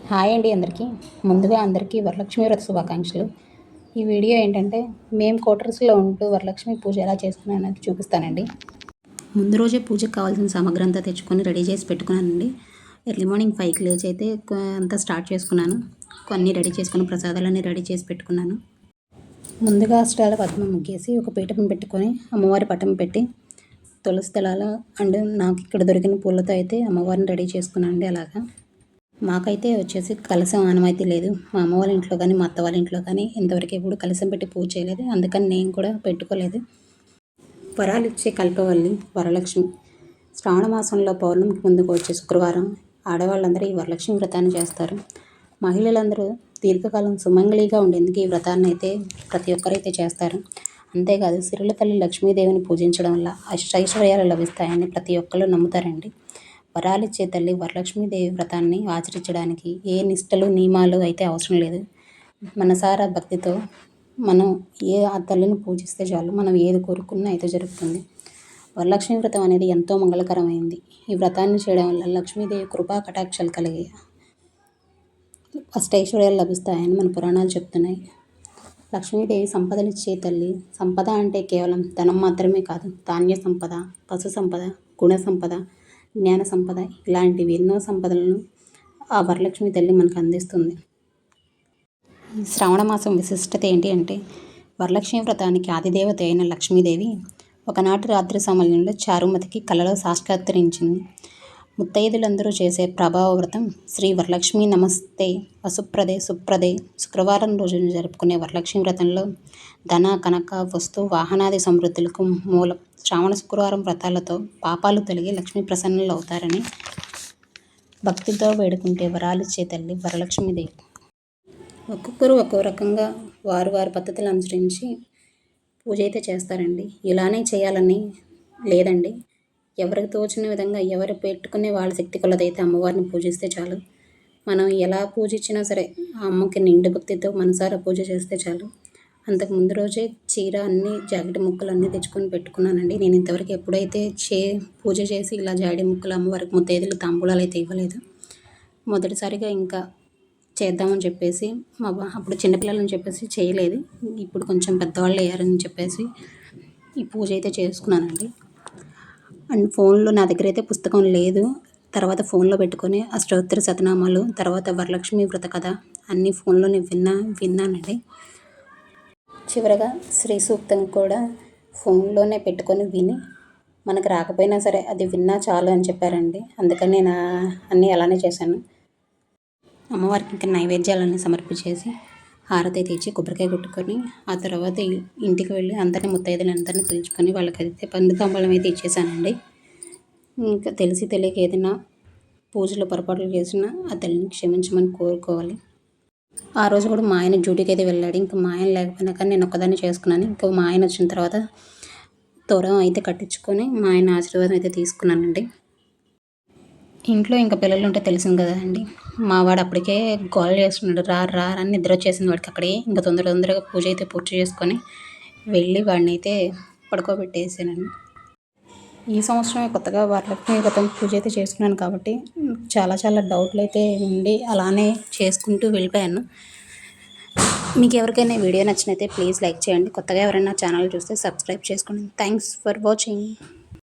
Hi అండి అందరికీ. ముందుగా అందరికీ వరలక్ష్మి వ్రత శుభాకాంక్షలు. ఈ వీడియో ఏంటంటే మేము క్వార్టర్స్లో ఉంటూ వరలక్ష్మి పూజ ఎలా చేసుకున్నానని చూపిస్తానండి. ముందు రోజే పూజకు కావాల్సిన సామాగ్రి అంతా తెచ్చుకొని రెడీ చేసి పెట్టుకున్నానండి. ఎర్లీ మార్నింగ్ 5కి లేచి అయితే అంతా స్టార్ట్ చేసుకున్నాను. కొన్ని రెడీ చేసుకుని ప్రసాదాలన్నీ రెడీ చేసి పెట్టుకున్నాను. ముందుగా అష్టాల పద్మం ముగ్గేసి ఒక పీఠం పెట్టుకొని అమ్మవారి పటం పెట్టి తులసి దళాలు అండ్ నాకు ఇక్కడ దొరికిన పూలతో అయితే అమ్మవారిని రెడీ చేసుకున్నానండి. అలాగా మాకైతే వచ్చేసి కలశం ఆనవాయితీ లేదు. మా అమ్మ వాళ్ళ ఇంట్లో కానీ మా అత్త వాళ్ళ ఇంట్లో కానీ ఇంతవరకు ఎప్పుడు కలశం పెట్టి పూజ చేయలేదు. అందుకని నేను కూడా పెట్టుకోలేదు. వరాలు ఇచ్చే కల్పవల్లి వరలక్ష్మి శ్రావణ మాసంలో పౌర్ణమికి ముందుకు వచ్చే శుక్రవారం ఆడవాళ్ళందరూ ఈ వరలక్ష్మి వ్రతాన్ని చేస్తారు. మహిళలందరూ దీర్ఘకాలం సుమంగళిగా ఉండేందుకు ఈ వ్రతాన్ని అయితే ప్రతి ఒక్కరైతే చేస్తారు. అంతేకాదు సిరుల తల్లి లక్ష్మీదేవిని పూజించడం వల్ల అష్టైశ్వర్యాలు లభిస్తాయని ప్రతి ఒక్కరు నమ్ముతారండి. వరాలిచ్చే తల్లి వరలక్ష్మీదేవి వ్రతాన్ని ఆచరించడానికి ఏ నిష్టలు నియమాలు అయితే అవసరం లేదు. మనసారా భక్తితో మనం ఆ తల్లిని పూజిస్తే చాలు, మనం ఏది కోరుకున్నా అయితే జరుగుతుంది. వరలక్ష్మి వ్రతం అనేది ఎంతో మంగళకరమైంది. ఈ వ్రతాన్ని చేయడం వల్ల లక్ష్మీదేవి కృపా కటాక్షాలు కలిగి అష్టైశ్వర్యాలు లభిస్తాయని మన పురాణాలు చెప్తున్నాయి. లక్ష్మీదేవి సంపదలిచ్చే తల్లి. సంపద అంటే కేవలం ధనం మాత్రమే కాదు, ధాన్య సంపద, పశు సంపద, గుణ సంపద, జ్ఞాన సంపద ఇలాంటివి ఎన్నో సంపదలను ఆ వరలక్ష్మి తల్లి మనకు అందిస్తుంది. ఈ శ్రావణ మాసం విశిష్టత ఏంటి అంటే వరలక్ష్మి వ్రతానికి ఆదిదేవత అయిన లక్ష్మీదేవి ఒకనాటి రాత్రి సమయంలో చారుమతికి కలలో సాక్షాత్కరించింది. ముత్తైదులందరూ చేసే ప్రభావ వ్రతం శ్రీ వరలక్ష్మి నమస్తే వసుప్రదే సుప్రదే శుక్రవారం రోజున జరుపుకునే వరలక్ష్మి వ్రతంలో ధన కనక వస్తు వాహనాది సమృద్ధులకు మూలం. శ్రావణ శుక్రవారం వ్రతాలతో పాపాలు తొలగి లక్ష్మీ ప్రసన్నులు అవుతారని భక్తితో వేడుకుంటే వరాలిచ్చే తల్లి వరలక్ష్మీదేవి. ఒక్కొక్కరు ఒక్కో రకంగా వారి పద్ధతులు అనుసరించి పూజ అయితే చేస్తారండి. ఇలానే చేయాలని లేదండి. ఎవరికి తోచిన విధంగా ఎవరు పెట్టుకునే వాళ్ళ శక్తి కొలదైతే అమ్మవారిని పూజిస్తే చాలు. మనం ఎలా పూజించినా సరే ఆ అమ్మకి నిండు భక్తితో మనసారా పూజ చేస్తే చాలు. అంతకు ముందు రోజే చీర అన్నీ జాకెట్ ముక్కలు అన్నీ తెచ్చుకొని పెట్టుకున్నానండి. నేను ఇంతవరకు ఎప్పుడైతే పూజ చేసి ఇలా జాకెట్ ముక్కలు అమ్మవారికి ముత్తైదులు తాంబూలాలు అయితే ఇవ్వలేదు. మొదటిసారిగా ఇంకా చేద్దామని చెప్పేసి అప్పుడు చిన్నపిల్లలని చెప్పేసి చేయలేదు. ఇప్పుడు కొంచెం పెద్దవాళ్ళు అయ్యారని చెప్పేసి ఈ పూజ అయితే చేసుకున్నానండి. అండ్ ఫోన్లో నా దగ్గర అయితే పుస్తకం లేదు. తర్వాత ఫోన్లో పెట్టుకొని అష్టోత్తర శతనామాలు, తర్వాత వరలక్ష్మి వ్రత కథ అన్నీ ఫోన్లోనే విన్నానండి. చివరగా శ్రీ సూక్తం కూడా ఫోన్లోనే పెట్టుకొని విని మనకు రాకపోయినా సరే అది విన్నా చాలు అని చెప్పారండి. అందుకని నేను అన్నీ అలానే చేశాను. అమ్మవారికి ఇంకా నైవేద్యాలన్నీ సమర్పించేసి హారతి అయితే ఇచ్చి కొబ్బరికాయ కొట్టుకొని ఆ తర్వాత ఇంటికి వెళ్ళి అందరినీ ముత్తైదులందరినీ పిలుచుకొని వాళ్ళకైతే పండు తాంబూలం అయితే ఇచ్చేసానండి. ఇంకా తెలిసి తెలియక ఏదైనా పూజలో పొరపాట్లు చేసినా ఆ తల్లిని క్షమించమని కోరుకోవాలి. ఆ రోజు కూడా మా ఆయన డ్యూటీకి అయితే వెళ్ళాడు. ఇంకా మా ఆయన లేకపోయినా కానీ నేను ఒక్కదాన్ని చేసుకున్నాను. ఇంకా మా ఆయన వచ్చిన తర్వాత తోరం అయితే కట్టించుకొని మా ఆయన ఆశీర్వాదం అయితే తీసుకున్నానండి. ఇంట్లో ఇంకా పిల్లలు ఉంటే తెలిసింది కదా అండి. మా వాడు అప్పటికే గోల చేస్తున్నాడు, రా అని నిద్ర వచ్చేసింది వాడికి అక్కడే. ఇంకా తొందరగా పూజ అయితే పూర్తి చేసుకొని వెళ్ళి వాడిని అయితే పడుకోబెట్టేసానండి. ఈ సంవత్సరమే కొత్తగా వరలక్ష్మి వ్రతం పూజ అయితే చేసుకున్నాను కాబట్టి చాలా డౌట్లు అయితే ఉండి అలానే చేసుకుంటూ వెళ్ళిపోయాను. మీకు ఎవరికైనా వీడియో నచ్చినైతే ప్లీజ్ లైక్ చేయండి. కొత్తగా ఎవరైనా ఛానల్ చూస్తే సబ్స్క్రైబ్ చేసుకోండి. Thanks for watching.